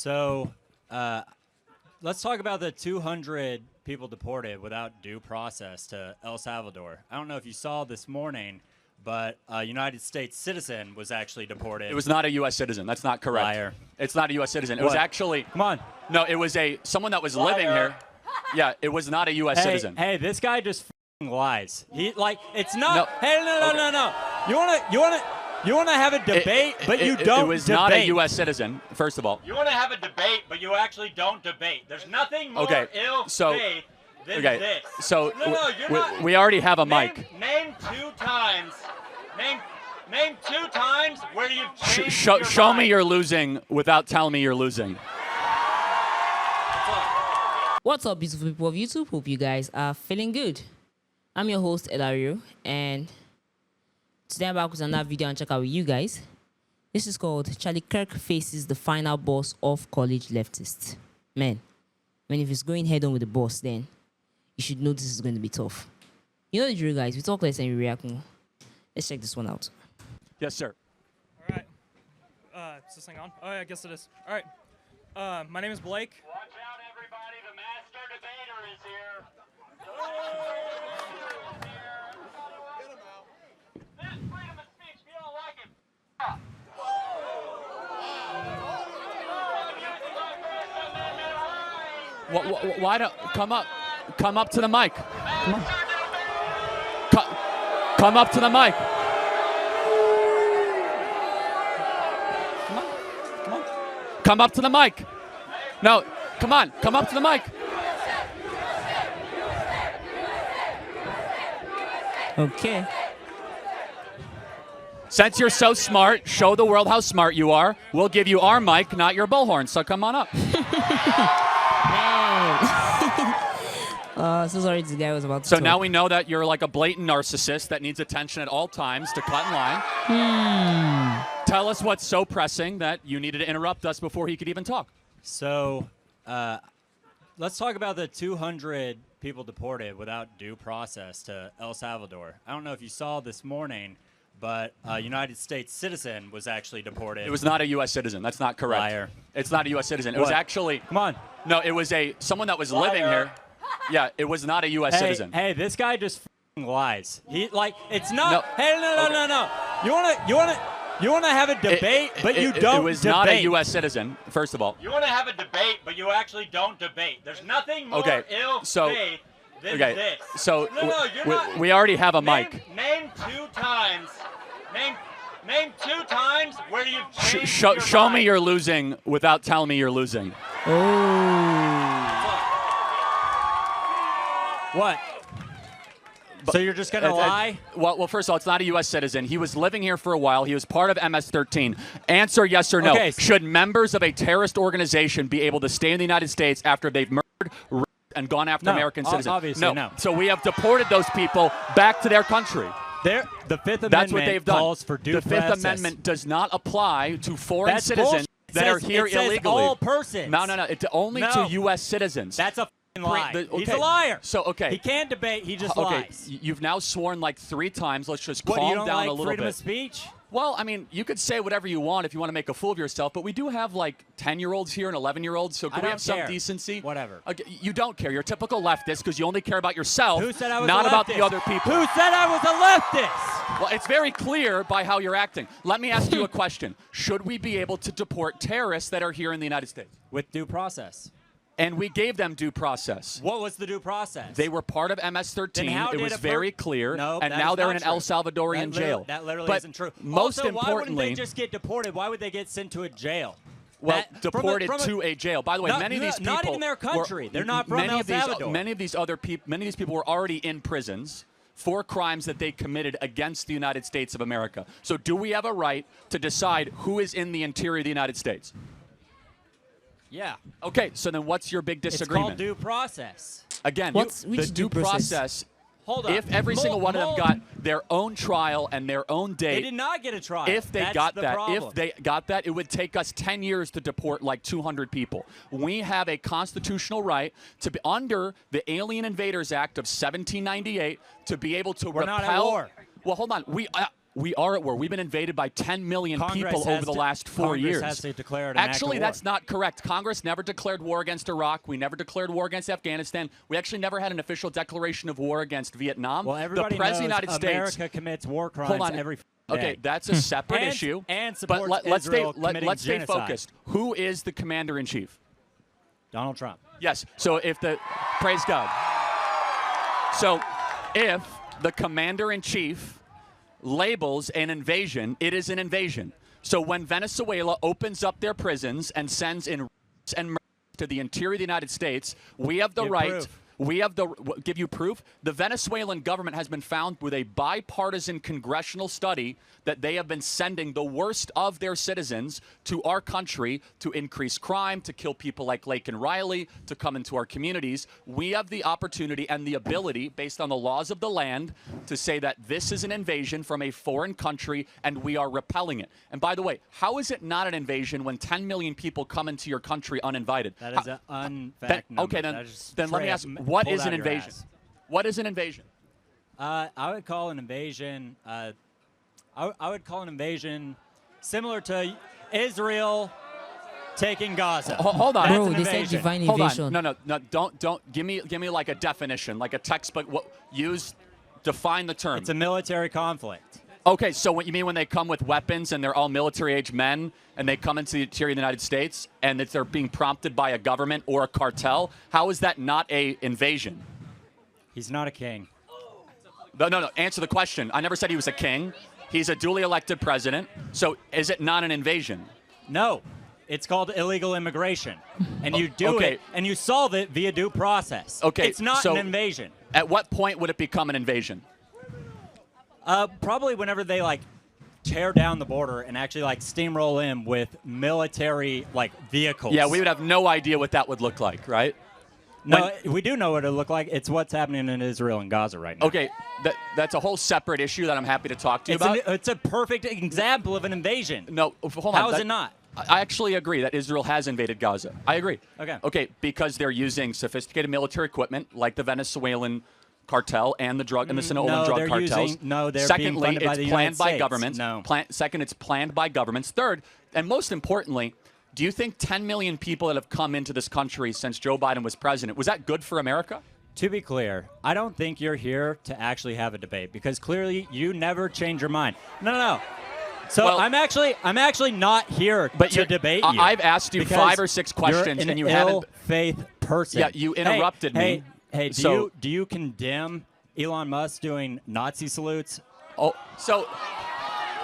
So let's talk about the 200 people deported without due process to El Salvador. I don't know if you saw this morning, but a United States citizen was actually deported. It was not a U.S. citizen. That's not correct. Liar. It's not a U.S. citizen. It was actually. Come on. No, it was someone that was living here. Yeah, it was not a U.S. citizen. Hey, this guy just lies. It's not. No. Hey, no. You wanna have a debate, but you don't. It was debate. not a U.S. citizen. First of all. You wanna have a debate, but you actually don't debate. There's nothing more ill-faith than this. So you're not. we already have a mic. Name 2 times. Name 2 times where you've changed Show me you're losing without telling me you're losing. What's up, beautiful people of YouTube? Hope you guys are feeling good. I'm your host, Elario, and today I'm back with another video and check out with you guys. This is called Charlie Kirk Faces the Final Boss of College Leftists. Man, if it's going head on with the boss, then you should know this is going to be tough. You know the drill, guys. We talk less and we react more. Let's check this one out. Yes, sir. All right. Is this thing on? Oh, yeah, I guess it is. All right. My name is Blake. Watch out, everybody. The master debater is here. This freedom of speech, if you don't like it. Why don't come up to the mic? Come up to the mic. Come up to the mic. No, come on, come up to the mic. Okay. Since you're so smart, show the world how smart you are. We'll give you our mic, not your bullhorn, so come on up. So sorry, this guy was about to So talk. now we know that you're like a blatant narcissist that needs attention at all times to cut in line. Tell us what's so pressing that you needed to interrupt us before he could even talk. So let's talk about the 200 people deported without due process to El Salvador. I don't know if you saw this morning, but a United States citizen was actually deported. It was not a U.S. citizen. That's not correct. Liar. It's not a U.S. citizen. It was actually. Come on. No, it was someone that was living here. Yeah, it was not a U.S. citizen. Hey, this guy just lies. It's not. No. Hey, no. You wanna have a debate, but you don't. It was debate. not a U.S. citizen. First of all. You wanna have a debate, but you actually don't debate. There's nothing more ill-faith than this. So you're not. we already have a mic. Name 2 times. Name 2 times where you've changed Show me you're losing without telling me you're losing. What? So you're just gonna lie? Well, first of all, it's not a U.S. citizen. He was living here for a while. He was part of MS-13. Answer yes or no. Okay. Should members of a terrorist organization be able to stay in the United States after they've murdered, raped, and gone after American citizens? Obviously, no. So we have deported those people back to their country. The Fifth Amendment That's what they've done. calls for due process. The Fifth Amendment does not apply to foreign citizens that are here it says illegally. all persons. No. It's only to U.S. citizens. That's a lie. Okay. He's a liar. So, okay. He can't debate. He just lies. You've now sworn like 3 times. Let's just What, calm you don't down like a little freedom bit. of speech? Well, I mean, you could say whatever you want if you want to make a fool of yourself, but we do have like 10-year-olds here and 11-year-olds, so can we have some decency? Whatever. Okay, you don't care. You're a typical leftist because you only care about yourself, Who said I was not a about leftist? the other people. Who said I was a leftist? Well, it's very clear by how you're acting. Let me ask you a question. Should we be able to deport terrorists that are here in the United States? With due process. And we gave them due process. What was the due process? They were part of MS-13. It was very clear. No, and that now is they're not in an true. El Salvadorian jail. That literally but isn't true. Most also, importantly, why wouldn't they just get deported? Why would they get sent to a jail? Well, deported to a jail. By the way, many of these people not even their country. They're not from El Salvador. Many of these people were already in prisons for crimes that they committed against the United States of America. So do we have a right to decide who is in the interior of the United States? Yeah. Okay, so then what's your big disagreement? It's called due process. Again, the due process. Hold on. If every single one of them got their own trial and their own date. They did not get a trial. If they That's got the that, problem. if they got that, it would take us 10 years to deport like 200 people. We have a constitutional right to be under the Alien Invaders Act of 1798 to be able to We're repel. not at war. Well, hold on. We are at war. We've been invaded by 10 million people over the last 4 years. Congress has to declare an Actually, act of that's war. not correct. Congress never declared war against Iraq. We never declared war against Afghanistan. We actually never had an official declaration of war against Vietnam. Well, everybody the President knows of the United America States commits war crimes Hold on. every day. Okay, that's a separate And- issue. and but supports let's stay Israel committing let's stay genocide. focused. Who is the commander-in-chief? Donald Trump. Yes. So if the praise God. So if the commander-in-chief labels an invasion, it is an invasion. So when Venezuela opens up their prisons and sends in and to the interior of the United States, we have the Give right. proof. We have the give you proof. The Venezuelan government has been found with a bipartisan congressional study that they have been sending the worst of their citizens to our country to increase crime, to kill people like Lake and Riley, to come into our communities. We have the opportunity and the ability, based on the laws of the land, to say that this is an invasion from a foreign country and we are repelling it. And by the way, how is it not an invasion when 10 million people come into your country uninvited? That is an unfact number. Okay, That is then let me straight ask, up what pulled is out an of your invasion? ass. What is an invasion? I would call an invasion. I would call an invasion similar to Israel taking Gaza. Hold on. That's Bro, an they said invasion. divine Hold invasion. on. No. Don't give me like a definition, like a textbook. Define the term. It's a military conflict. Okay, so what you mean when they come with weapons and they're all military-age men and they come into the interior of the United States and that they're being prompted by a government or a cartel? How is that not a invasion? He's not a king. No. Answer the question. I never said he was a king. He's a duly elected president. So is it not an invasion? No. It's called illegal immigration. And you do okay. it, and you solve it via due process. Okay, It's not so- an invasion. At what point would it become an invasion? Probably whenever they, tear down the border and actually, steamroll in with military, vehicles. Yeah, we would have no idea what that would look like, right? No, we do know what it look like. It's what's happening in Israel and Gaza right now. Okay, that's a whole separate issue that I'm happy to talk to you about. It's a perfect example of an invasion. No, hold on. How is it not? I actually agree that Israel has invaded Gaza. I agree. Okay. Okay, because they're using sophisticated military equipment like the Venezuelan cartel and the drug and the Sinaloan drug they're cartels. they're being Secondly, funded by it's the planned United by States. governments. No. Second, it's planned by governments. Third, and most importantly, do you think 10 million people that have come into this country since Joe Biden was president, was that good for America? To be clear, I don't think you're here to actually have a debate because clearly you never change your mind. No. So Well- I'm actually not here to debate you. I've asked you because 5 or 6 questions you're and you an haven't. ill-faith person. Yeah, you interrupted me. Hey, So- do you condemn Elon Musk doing Nazi salutes? Oh, so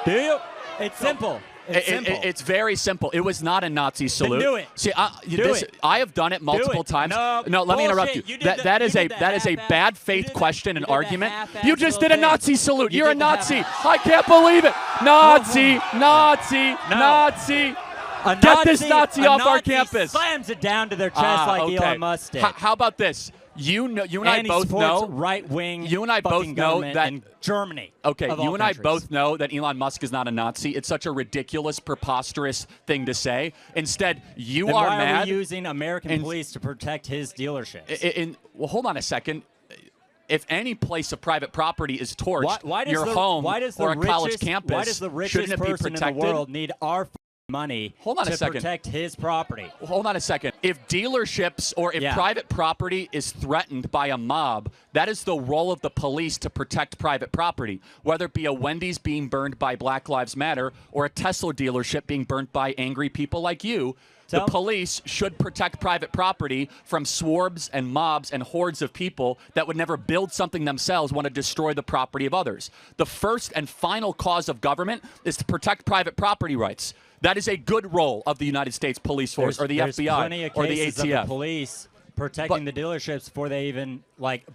Do you? It's simple. It's simple. It's very simple. It was not a Nazi salute. do it. See, Do it. I have done it multiple it. times. No, let me interrupt you. bullshit. You did That is you a did the that is a half-ass- bad you faith did the- question you and did the argument. half-ass You just did a little Nazi thing. salute. You You're a did the Nazi. half-ass. I can't believe it. Nazi, Nazi, No. Nazi. A Get this Nazi a off our Nazi campus. slams it down to their chest like Okay. Elon Musk did. How about this? You and I and he both supports know. right-wing You and I both fucking know government that- in Germany. Okay, of you all and I countries. both know that Elon Musk is not a Nazi. It's such a ridiculous, preposterous thing to say. Instead, you Then are why mad. are we using American and- police to protect his dealerships? Well, hold on a second. If any place of private property is torched, why does your the, home why does the or a college richest, campus, why does the richest shouldn't it be person in the protected? world need our money Hold on a to second. protect his property? Hold on a second. If dealerships or if Yeah. private property is threatened by a mob, that is the role of the police to protect private property, whether it be a Wendy's being burned by Black Lives Matter or a Tesla dealership being burnt by angry people like you. The police should protect private property from swarms and mobs and hordes of people that would never build something themselves, want to destroy the property of others. The first and final cause of government is to protect private property rights. That is a good role of the United States Police Force or the There's FBI plenty of or the cases of ATF. the police protecting the dealerships before they even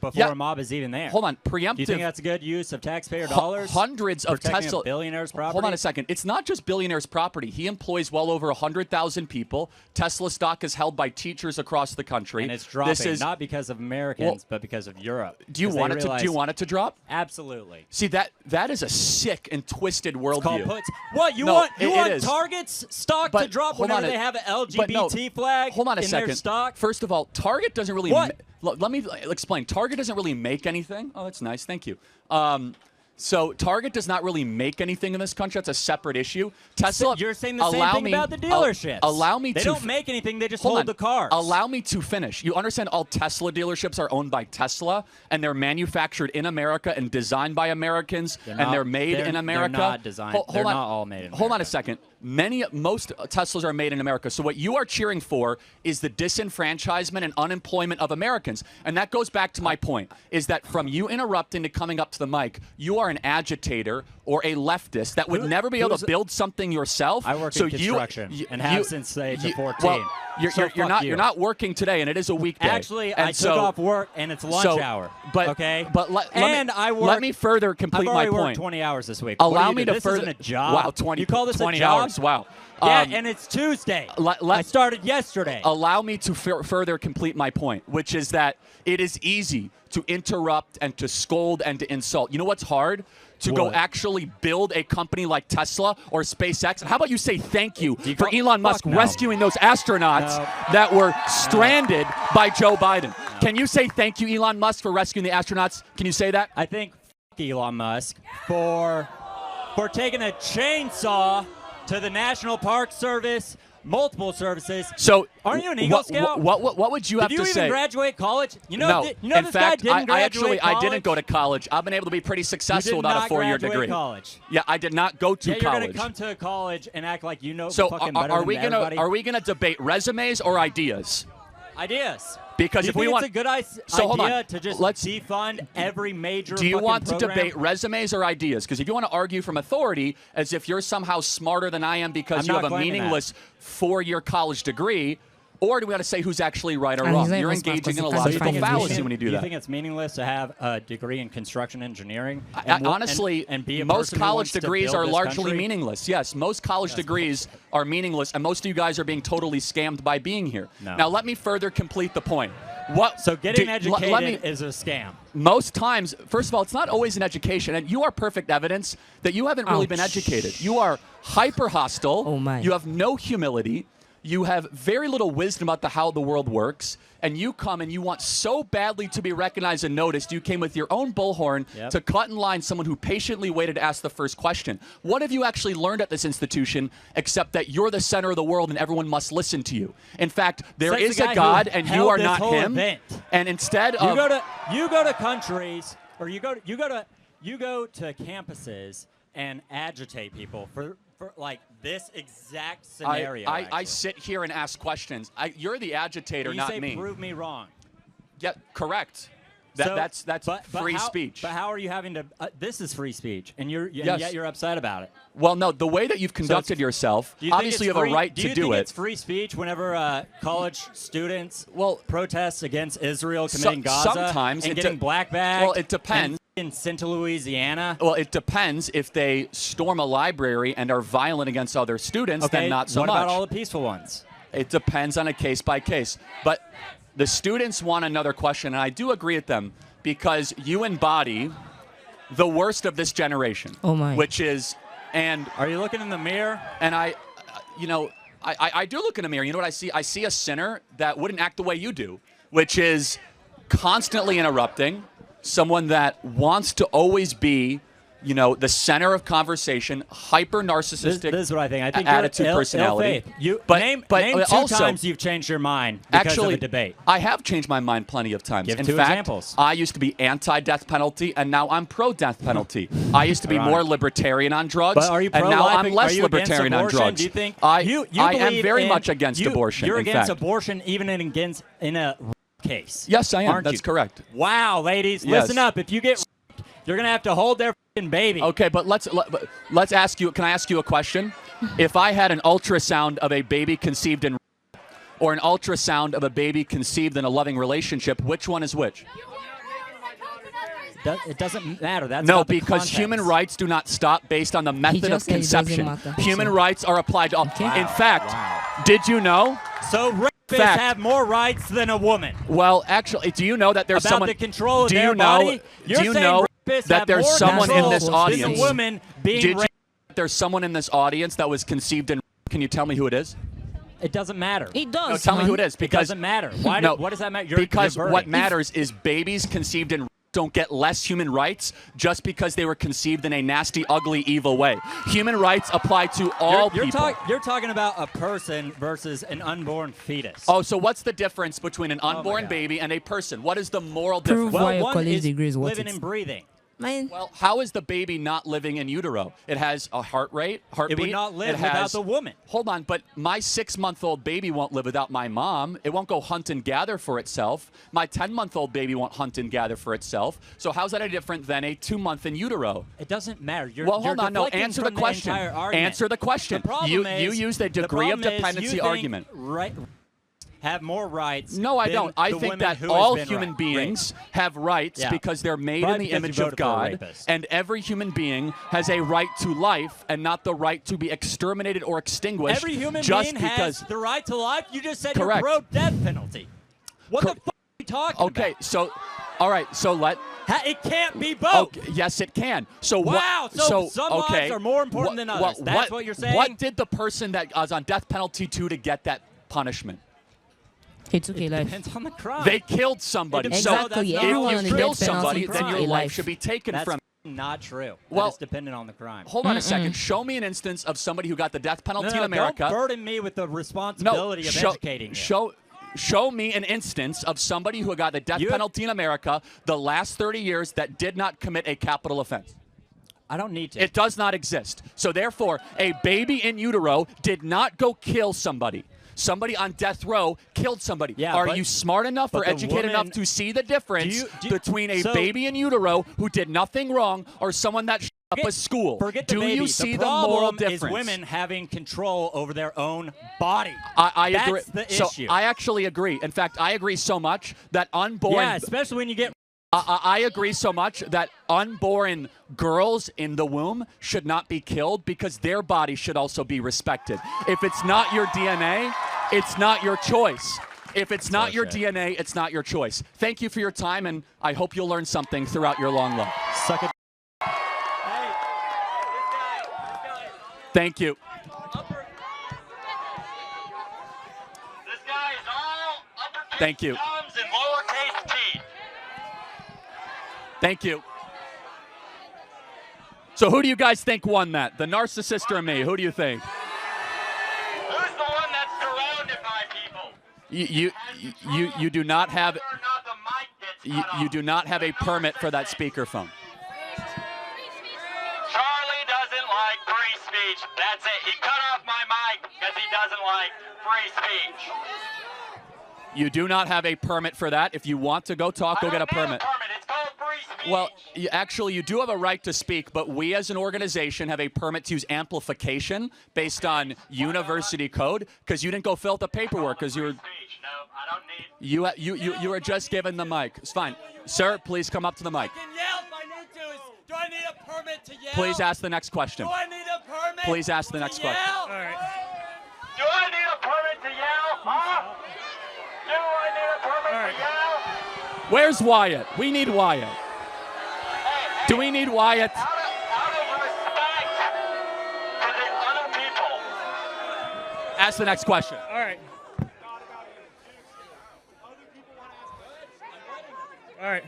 before Yeah. a mob is even there. Hold on, Do you preemptive. think that's a good use of taxpayer dollars? Hundreds of protecting Tesla a billionaire's property. Hold on a second. It's not just billionaires' property. He employs well over 100,000 people. Tesla stock is held by teachers across the country. And it's dropping This is, not because of Americans, but because of Europe. do you 'Cause they want it to? Do you realize- want it to drop? Absolutely. See that is a sick and twisted Called worldview. puts. What you No, want? it want is. Target's stock to But drop hold on whenever a- they have an but no, LGBT flag hold on a in second. their stock? First of all, Target doesn't really. What? Let me explain. Target doesn't really make anything. Oh, that's nice. Thank you. So Target does not really make anything in this country. That's a separate issue. Tesla. You're saying the same thing about the dealerships. Allow me they to. They don't make anything. They just hold hold on. the cars. Allow me to finish. You understand all Tesla dealerships are owned by Tesla, and they're manufactured in America and designed by Americans, they're made in America. They're not designed. They're not all made in America. Hold on a second. Most Teslas are made in America. So what you are cheering for is the disenfranchisement and unemployment of Americans. And that goes back to my point, is that from you interrupting to coming up to the mic, you are an agitator or a leftist that would never be able to build something yourself. I work in construction and have since the age of 14. Well, you're not working today, and it is a weekday. Actually, and I took off work, and it's lunch hour. Okay, but let me further complete I've my already point. Worked 20 hours this week. Allow me to this further. Isn't a job. Wow, 20. You call this 20 a job? hours. Wow. Yeah, and it's Tuesday. I started yesterday. Allow me to further complete my point, which is that it is easy to interrupt and to scold and to insult. You know what's hard? To go actually build a company like Tesla or SpaceX. How about you say thank you for Elon Musk rescuing those astronauts that were stranded by Joe Biden? Can you say thank you, Elon Musk, for rescuing the astronauts? Can you say that? I think Elon Musk for taking a chainsaw to the National Park Service, multiple services. So, aren't you an Eagle Scout? What would you have to say? Did you even graduate college? No. In fact, I didn't go to college. I've been able to be pretty successful without a 4-year degree. College. Yeah, I did not go to college. You're going to come to college and act like you know so fucking better than everybody. Are we gonna debate resumes or ideas? Ideas. Because if we want, it's a good idea to just defund every major. Do you want to program? debate resumes or ideas? Because if you want to argue from authority as if you're somehow smarter than I am because you have a meaningless 4-year college degree, or do we want to say who's actually right or wrong? You're engaging in a logical fallacy when you do that. Do you think it's meaningless to have a degree in construction engineering? Honestly, and be a most college degrees are largely country? meaningless. Yes, most college degrees are meaningless, and most of you guys are being totally scammed by being here. No. Now, let me further complete the point. So getting educated is a scam. Most times, first of all, it's not always an education, and you are perfect evidence that you haven't really been educated. You are hyper hostile. Oh my. You have no humility. You have very little wisdom about how the world works, and you come and you want so badly to be recognized and noticed, you came with your own bullhorn to cut in line someone who patiently waited to ask the first question. What have you actually learned at this institution except that you're the center of the world and everyone must listen to you? In fact, there is a God and you are not him. And instead of you go to countries or you go to campuses and agitate people for like this exact scenario. I sit here and ask questions. You're the agitator, not me. You say prove me wrong. Yeah, correct. That's free speech. But how are you having to? This is free speech, and yet you're upset about it. Well, no, the way that you've conducted yourself, obviously you have a right to do it. Do you think it's free speech whenever college students protest against Israel committing Gaza sometimes and getting black bagged? Well, it depends. In Central Louisiana? Well, it depends. If they storm a library and are violent against other students, then not so much. What about all the peaceful ones? It depends on a case by case. But the students want another question, and I do agree with them because you embody the worst of this generation. Oh my. Which is, and are you looking in the mirror? And I do look in the mirror. You know what I see? I see a sinner that wouldn't act the way you do, which is constantly interrupting. Someone that wants to always be, the center of conversation, hyper narcissistic. This is what I think. I think attitude, you're personality. Name two times you've changed your mind because of a debate. I have changed my mind plenty of times. Give In two fact, examples. I used to be anti-death penalty, and now I'm pro-death penalty. I used to be more libertarian on drugs, but are you and now I'm less are you libertarian on drugs. Do you think I am very much against abortion. You're against fact. abortion even in a case. Yes, I am. Aren't That's you? correct. Wow, ladies, Yes. listen up. If you get you're going to have to hold their baby. Okay, but let's ask you. Can I ask you a question? If I had an ultrasound of a baby conceived in or an ultrasound of a baby conceived in a loving relationship, which one is which? It doesn't matter. That's no, not the because context. human rights do not stop based on the method of conception. Human rights are applied to all. Okay. In fact, did you know? So rapists have more rights than a woman. Well, actually, do you know that there's about someone? the control of do their you know? body? Do you know that there's someone in this audience? Than a woman being did you know that there's someone in this audience that was conceived in? Can you tell me who it is? It doesn't matter. It does. No, tell me who it is. Because it doesn't matter. Why? No, what does that matter? Because what matters is babies conceived in don't get less human rights just because they were conceived in a nasty, ugly, evil way. Human rights apply to all people. You're talking about a person versus an unborn fetus. Oh, so what's the difference between an unborn God. baby and a person? What is the moral Prove difference? why your one college is degree is what living it's- and breathing. Man, Well, how is the baby not living in utero? It has a heartbeat. It would not live without the woman. Hold on, but my 6-month-old baby won't live without my mom. It won't go hunt and gather for itself. My 10-month-old baby won't hunt and gather for itself. So how's that any different than a 2-month in utero? It doesn't matter. Well, hold on. No, deflecting answer the from question. entire argument. Answer the question. The problem You is- used a the degree of problem is dependency you think argument. Right, have more rights. No, I than don't. I the think women that who all has been human raped. beings have rights Yeah. because they're made Probably in the because you image of voted for a God, rapist. and every human being has a right to life and not the right to be exterminated or extinguished Every human just being because. has the right to life. You just said Correct. you're pro-death penalty. What the fuck are you talking Okay, about? so, all right, so let. It can't be both. Okay, yes, it can. So Wow, what? so some lives okay, are more important than others. That's what you're saying? What did the person that was on death penalty do to get that punishment? he took a life. Depends on the crime. They killed somebody. It So depends- Exactly. that's Everyone not on if the you kill death penalty somebody, took then your a life life. should be taken That's from. not true. Well- That is dependent on the crime. Hold on a second. Show me an instance of somebody who got the death penalty in No, America. don't burden me with the responsibility of educating you. Show me an instance of somebody who got the death penalty in America the last 30 years that did not commit a capital offense. I don't need to. It does not exist. So therefore, a baby in utero did not go kill somebody. Somebody on death row killed somebody. Yeah, Are but- you smart enough or but the educated enough woman- to see the difference do you- between a so- baby in utero who did nothing wrong or someone that shut up a school? Forget the Do baby. you see the the moral problem difference? is women having control over their own body. I That's agree. the so issue. I actually agree. In fact, I agree so much that unborn. Yeah, especially when you get. I agree so much that unborn girls in the womb should not be killed because their body should also be respected. If it's not your DNA, it's not your choice. If it's not your bullshit. DNA, it's not your choice. Thank you for your time, and I hope you'll learn something throughout your long life. Suck it. Thank you. This guy is all uppercase Thank you. thumbs and lowercase t. Thank you. So who do you guys think won that? The narcissist or me? Who do you think? Who's the one that's surrounded by people? You do not have Whether or not the mic gets cut you off. do not have a permit for that speakerphone. Charlie doesn't like free speech. That's it. He cut off my mic because he doesn't like free speech. You do not have a permit for that. If you want to go talk, go I get a don't need permit. It's called free speech. Well, actually, you do have a right to speak, but we as an organization have a permit to use amplification based on university code because you didn't go fill out the paperwork because you were speech. No, I don't need. you were just given the mic. It's fine. Sir, please come up to the mic. can yell if I need to. Do I need a permit to yell? Please ask the next question. Do I need a permit? Please ask the to next question. yell? All right. Do I need a permit to yell? Huh? Do I need a permit All right. to yell? Where's Wyatt? We need Wyatt. Do we need Wyatt? Out of respect for the other people. Ask the next question. All right. All right.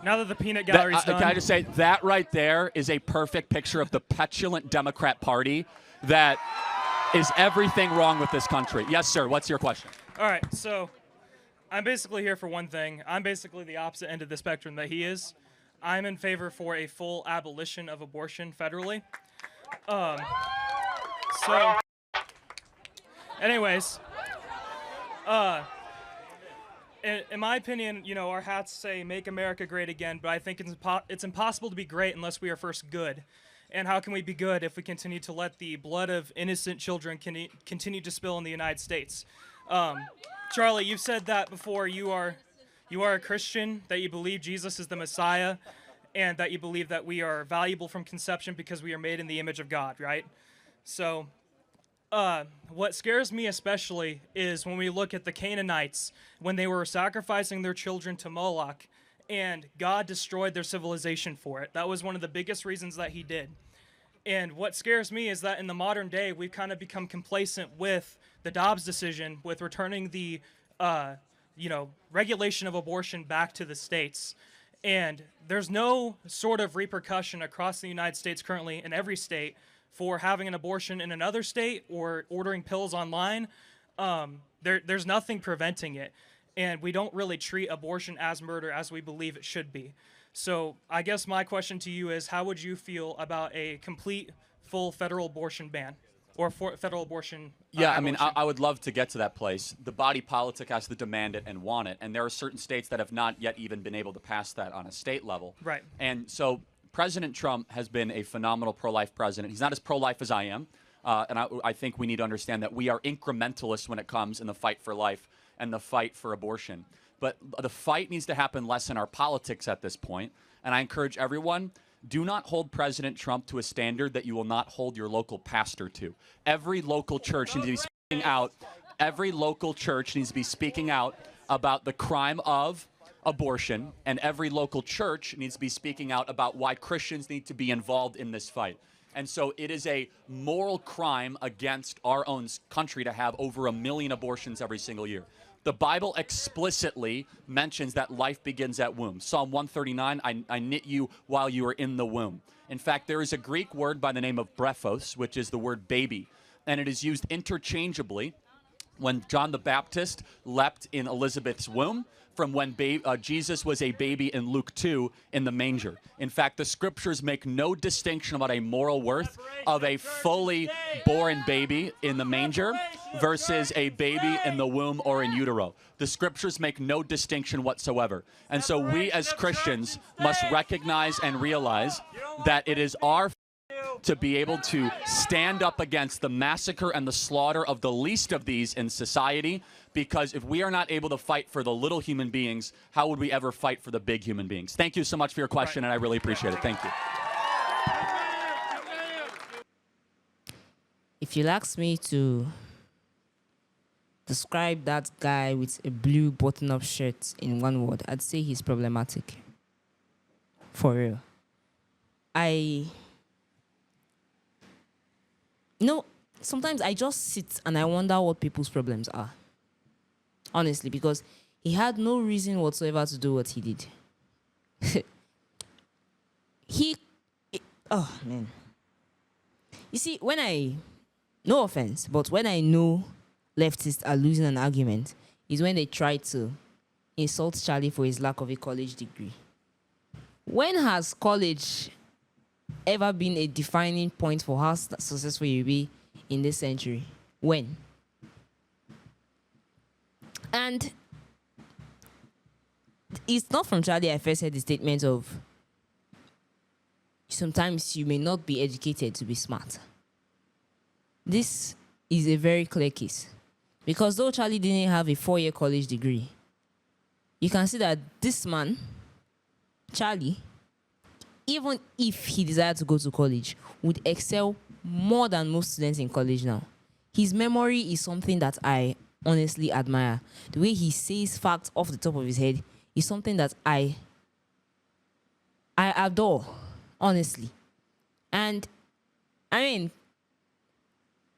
Now that the peanut gallery's done. Can I just say, that right there is a perfect picture of the petulant Democrat Party that is everything wrong with this country. Yes, sir. What's your question? All right, so I'm basically here for one thing. I'm basically the opposite end of the spectrum that he is. I'm in favor for a full abolition of abortion federally. So, anyways, in my opinion, you know, our hats say "Make America Great Again," but I think it's impossible to be great unless we are first good. And how can we be good if we continue to let the blood of innocent children continue to spill in the United States? Charlie, you've said that before. You are a Christian, that you believe Jesus is the Messiah, and that you believe that we are valuable from conception because we are made in the image of God, right? So, what scares me especially is when we look at the Canaanites, when they were sacrificing their children to Moloch, and God destroyed their civilization for it. That was one of the biggest reasons that he did. And what scares me is that in the modern day, we've kind of become complacent with the Dobbs decision, with returning the, regulation of abortion back to the states. And there's no sort of repercussion across the United States currently in every state for having an abortion in another state or ordering pills online. There's nothing preventing it. And we don't really treat abortion as murder as we believe it should be. So I guess my question to you is, how would you feel about a complete, full federal abortion ban or federal abortion? Yeah, I mean, abolition? I would love to get to that place. The body politic has to demand it and want it. And there are certain states that have not yet even been able to pass that on a state level. Right. And so President Trump has been a phenomenal pro-life president. He's not as pro-life as I am. And I think we need to understand that we are incrementalists when it comes in the fight for life and the fight for abortion. But the fight needs to happen less in our politics at this point. And I encourage everyone, do not hold President Trump to a standard that you will not hold your local pastor to. Every local church needs to be speaking out. Every local church needs to be speaking out about the crime of abortion, and every local church needs to be speaking out about why Christians need to be involved in this fight. And so it is a moral crime against our own country to have over 1 million abortions every single year. The Bible explicitly mentions that life begins at womb. Psalm 139, I knit you while you are in the womb. In fact, there is a Greek word by the name of brephos, which is the word baby, and it is used interchangeably when John the Baptist leapt in Elizabeth's womb from when Jesus was a baby in Luke 2 in the manger. In fact, the scriptures make no distinction about a moral worth of a fully born baby in the manger versus a baby in the womb or in utero. The scriptures make no distinction whatsoever. And so we as Christians must recognize and realize that it is our to be able to stand up against the massacre and the slaughter of the least of these in society, because if we are not able to fight for the little human beings, how would we ever fight for the big human beings? Thank you so much for your question, and I really appreciate it. Thank you. If you'll ask me to describe that guy with a blue button-up shirt in one word, I'd say he's problematic. For real. Sometimes I just sit and I wonder what people's problems are. Honestly, because he had no reason whatsoever to do what he did. Oh, man. You see, no offense, but when I know leftists are losing an argument, is when they try to insult Charlie for his lack of a college degree. When has college ever been a defining point for how successful you'll be in this century? When? And it's not from Charlie I first heard the statement of sometimes you may not be educated to be smart. This is a very clear case. Because though Charlie didn't have a 4-year college degree, you can see that this man, Charlie, even if he desired to go to college, would excel more than most students in college now. His memory is something that I honestly admire. The way he says facts off the top of his head is something that I adore, honestly. And, I mean,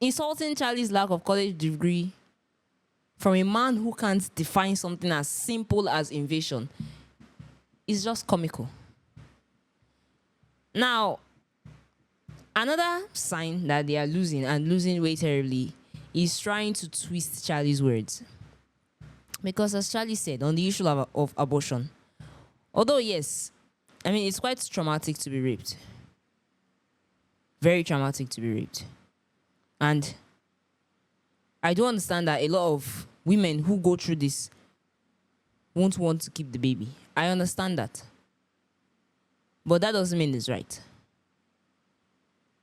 insulting Charlie's lack of college degree from a man who can't define something as simple as invasion is just comical. Now, another sign that they are losing, and losing way terribly, is trying to twist Charlie's words. Because as Charlie said, on the issue of abortion, although yes, I mean, it's quite traumatic to be raped. Very traumatic to be raped. And I do understand that a lot of women who go through this won't want to keep the baby. I understand that. But that doesn't mean it's right.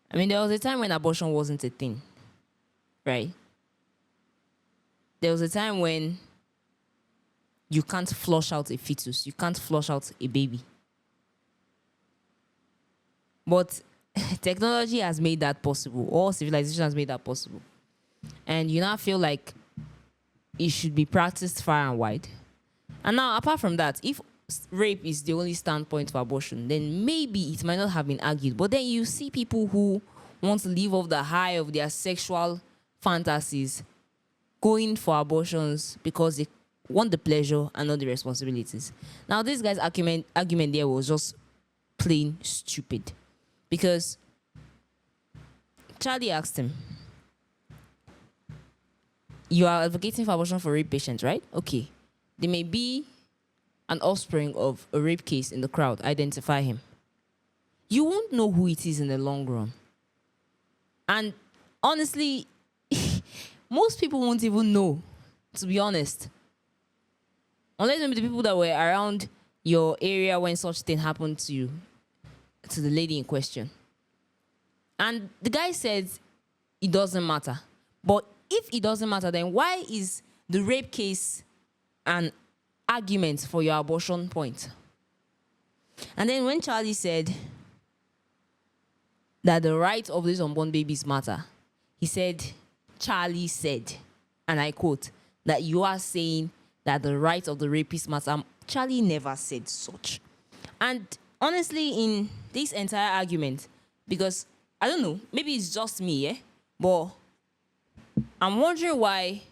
I mean, there was a time when abortion wasn't a thing, right? There was a time when you can't flush out a fetus. You can't flush out a baby. But technology has made that possible. All civilization has made that possible. And you now feel like it should be practiced far and wide. And now, apart from that, if rape is the only standpoint for abortion, then maybe it might not have been argued. But then you see people who want to live off the high of their sexual fantasies going for abortions because want the pleasure and not the responsibilities. Now, this guy's argument there was just plain stupid, because Charlie asked him, "You are advocating for abortion for rape patients, right? Okay. There may be an offspring of a rape case in the crowd. Identify him. You won't know who it is in the long run. And honestly, most people won't even know, to be honest. Unless maybe the people that were around your area when such thing happened to you, to the lady in question." And the guy said it doesn't matter. But if it doesn't matter, then why is the rape case an argument for your abortion point? And then when Charlie said that the rights of these unborn babies matter, he said, Charlie said, and I quote, that you are saying that the rights of the rapist matter. Charlie never said such. And honestly, in this entire argument, because I don't know, maybe it's just me, but I'm wondering why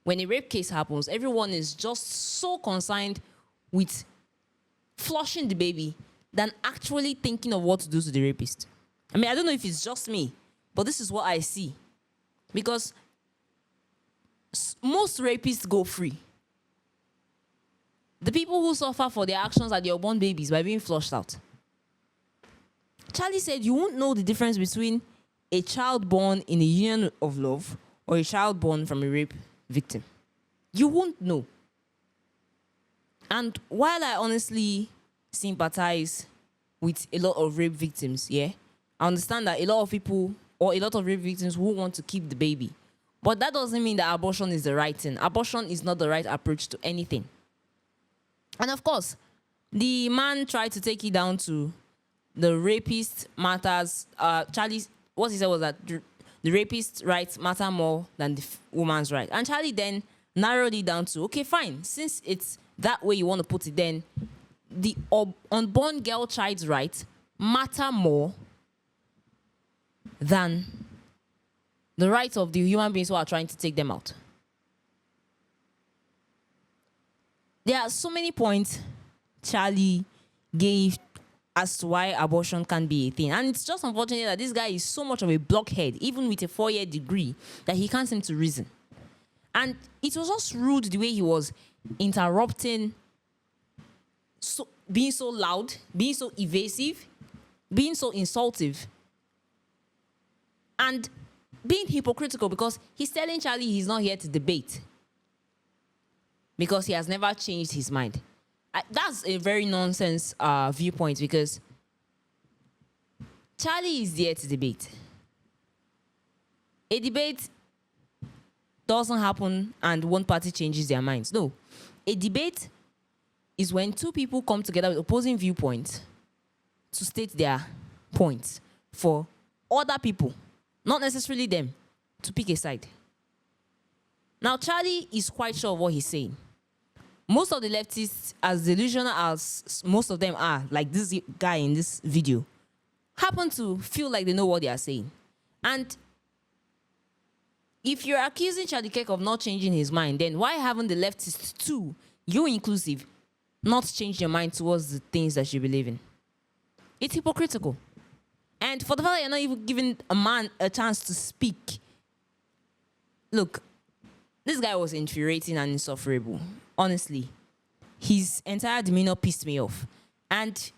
when a rape case happens, everyone is just so concerned with flushing the baby than actually thinking of what to do to the rapist. I mean, I don't know if it's just me, but this is what I see. Because most rapists go free. The people who suffer for their actions are the unborn babies by being flushed out. Charlie said you won't know the difference between a child born in a union of love or a child born from a rape victim. You won't know. And while I honestly sympathize with a lot of rape victims, I understand that a lot of people or a lot of rape victims who want to keep the baby. But that doesn't mean that abortion is the right thing. Abortion is not the right approach to anything. And of course, the man tried to take it down to the rapist matters. Charlie, what he said was that the rapist's rights matter more than the woman's right. And Charlie then narrowed it down to, okay, fine. Since it's that way you want to put it, then the unborn girl child's rights matter more than the rights of the human beings who are trying to take them out. There are so many points Charlie gave as to why abortion can be a thing. And it's just unfortunate that this guy is so much of a blockhead, even with a 4-year degree, that he can't seem to reason. And it was just rude the way he was interrupting, being so loud, being so evasive, being so insultive, and being hypocritical, because he's telling Charlie he's not here to debate because he has never changed his mind. That's a very nonsense viewpoint, because Charlie is there to debate. A debate doesn't happen and one party changes their minds. No. A debate is when two people come together with opposing viewpoints to state their points for other people, not necessarily them, to pick a side. Now, Charlie is quite sure of what he's saying. Most of the leftists, as delusional as most of them are, like this guy in this video, happen to feel like they know what they are saying. And if you're accusing Charlie Kirk of not changing his mind, then why haven't the leftists too, you inclusive, not changed your mind towards the things that you believe in? It's hypocritical. And for the fact that you're not even giving a man a chance to speak, look, this guy was infuriating and insufferable. Honestly, his entire demeanor pissed me off. And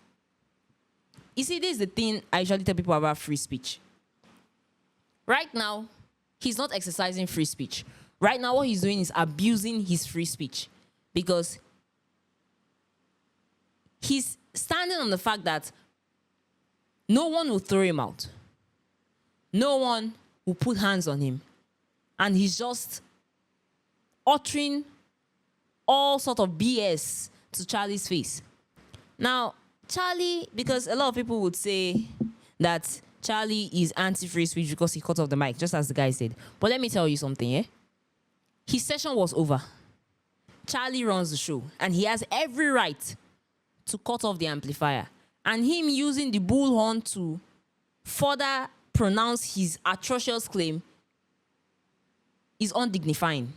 you see, this is the thing I usually tell people about free speech. Right now, he's not exercising free speech. Right now, what he's doing is abusing his free speech, because he's standing on the fact that no one will throw him out. No one will put hands on him. And he's just uttering all sort of BS to Charlie's face. Now, Charlie, because a lot of people would say that Charlie is anti-free speech because he cut off the mic, just as the guy said. But let me tell you something, His session was over. Charlie runs the show, and he has every right to cut off the amplifier. And him using the bullhorn to further pronounce his atrocious claim is undignifying.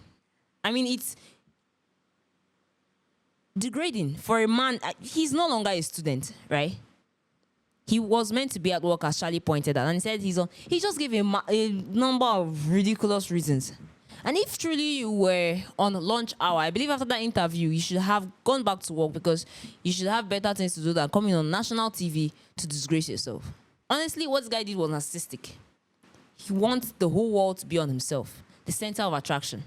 I mean, degrading for a man. He's no longer a student, right? He was meant to be at work, as Charlie pointed out, and he said he just gave a number of ridiculous reasons. And if truly you were on lunch hour, I believe after that interview, you should have gone back to work, because you should have better things to do than coming on national TV to disgrace yourself. Honestly, what this guy did was narcissistic. He wants the whole world to be on himself, the center of attraction.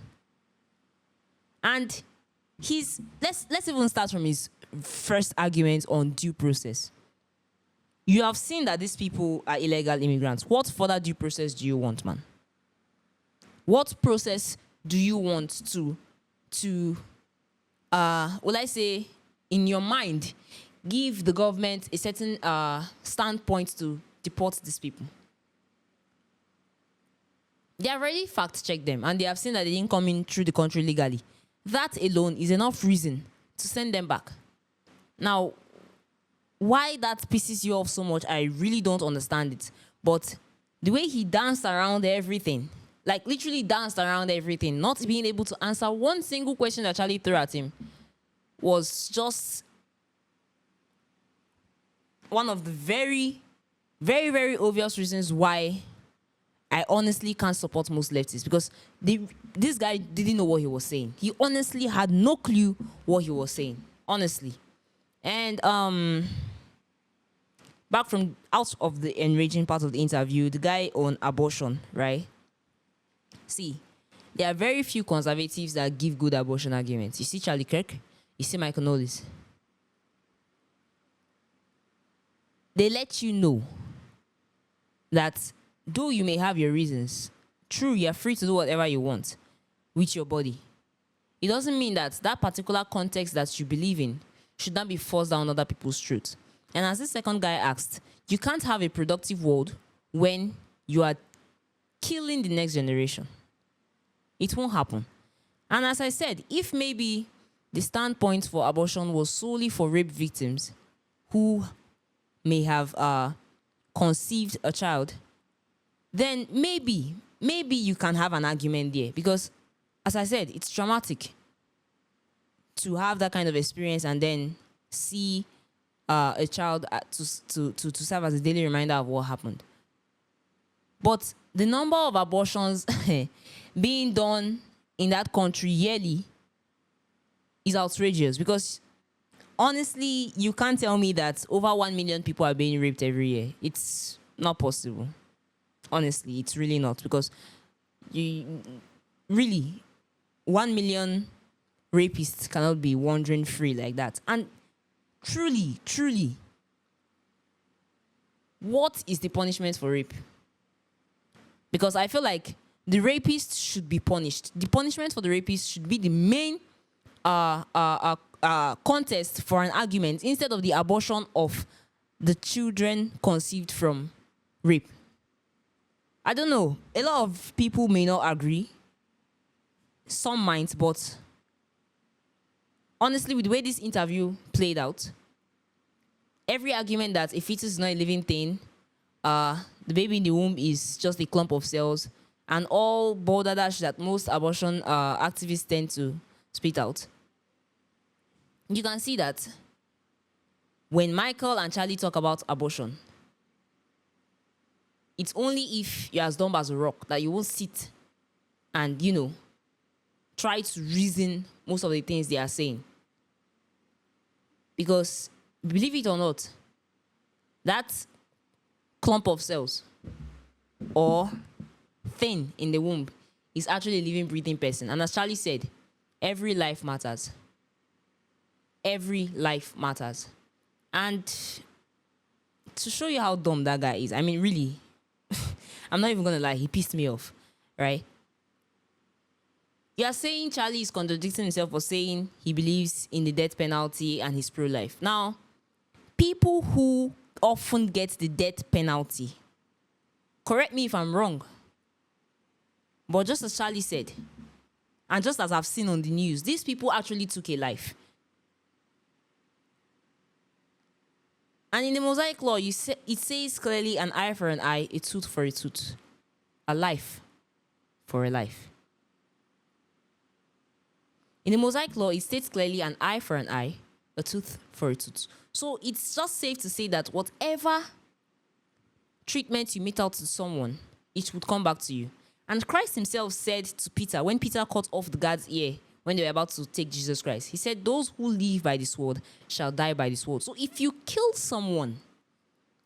And let's even start from his first argument on due process. You have seen that these people are illegal immigrants. What further due process do you want, man? What process do you want to will I say, in your mind, give the government a certain standpoint to deport these people? They have already fact-checked them, and they have seen that they didn't come in through the country legally. That alone is enough reason to send them back. Now, why that pisses you off so much, I really don't understand it. But the way he danced around everything, like literally danced around everything, not being able to answer one single question that Charlie threw at him, was just one of the very, very, very obvious reasons why I honestly can't support most leftists, because this guy didn't know what he was saying. He honestly had no clue what he was saying, honestly. And back from out of the enraging part of the interview, the guy on abortion, right? See, there are very few conservatives that give good abortion arguments. You see Charlie Kirk, you see Michael Knowles. They let you know that though you may have your reasons, true, you're free to do whatever you want with your body. It doesn't mean that that particular context that you believe in should not be forced down other people's throats. And as the second guy asked, you can't have a productive world when you are killing the next generation. It won't happen. And as I said, if maybe the standpoint for abortion was solely for rape victims who may have conceived a child, then maybe you can have an argument there. Because, as I said, it's traumatic to have that kind of experience and then see a child to serve as a daily reminder of what happened. But the number of abortions being done in that country yearly is outrageous, because honestly, you can't tell me that over 1 million people are being raped every year. It's not possible. Honestly, it's really not, because you really 1 million rapists cannot be wandering free like that. And truly, what is the punishment for rape? Because I feel like the rapist should be punished. The punishment for the rapist should be the main contest for an argument, instead of the abortion of the children conceived from rape. I don't know. A lot of people may not agree. Some might, but honestly, with the way this interview played out, every argument that a fetus is not a living thing, the baby in the womb is just a clump of cells, and all balderdash that most abortion activists tend to spit out, you can see that when Michael and Charlie talk about abortion, it's only if you're as dumb as a rock that you won't sit and, try to reason most of the things they are saying. Because, believe it or not, that clump of cells or thing in the womb is actually a living, breathing person. And as Charlie said, every life matters. Every life matters. And to show you how dumb that guy is, I mean, really, I'm not even going to lie, he pissed me off, right? You're saying Charlie is contradicting himself for saying he believes in the death penalty and he's pro-life. Now, people who often get the death penalty, correct me if I'm wrong, but just as Charlie said, and just as I've seen on the news, these people actually took a life. And in the Mosaic Law, it says clearly, an eye for an eye, a tooth for a tooth, a life for a life. In the Mosaic law, it states clearly an eye for an eye, a tooth for a tooth. So it's just safe to say that whatever treatment you mete out to someone, it would come back to you. And Christ himself said to Peter, when Peter cut off the guard's ear when they were about to take Jesus Christ, he said, those who live by the sword shall die by the sword. So if you kill someone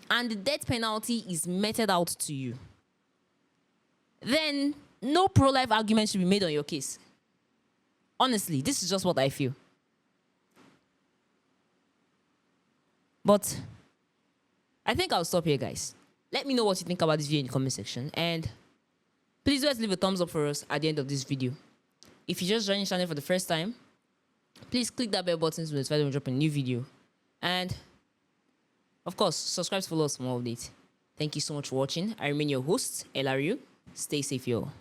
and the death penalty is meted out to you, then no pro-life argument should be made on your case. Honestly, this is just what I feel. But I think I'll stop here, guys. Let me know what you think about this video in the comment section. And please let's leave a thumbs up for us at the end of this video. If you just joined the channel for the first time, please click that bell button to notify when we drop a new video. And of course, subscribe to follow us for more updates. Thank you so much for watching. I remain your host, LRU. Stay safe, y'all.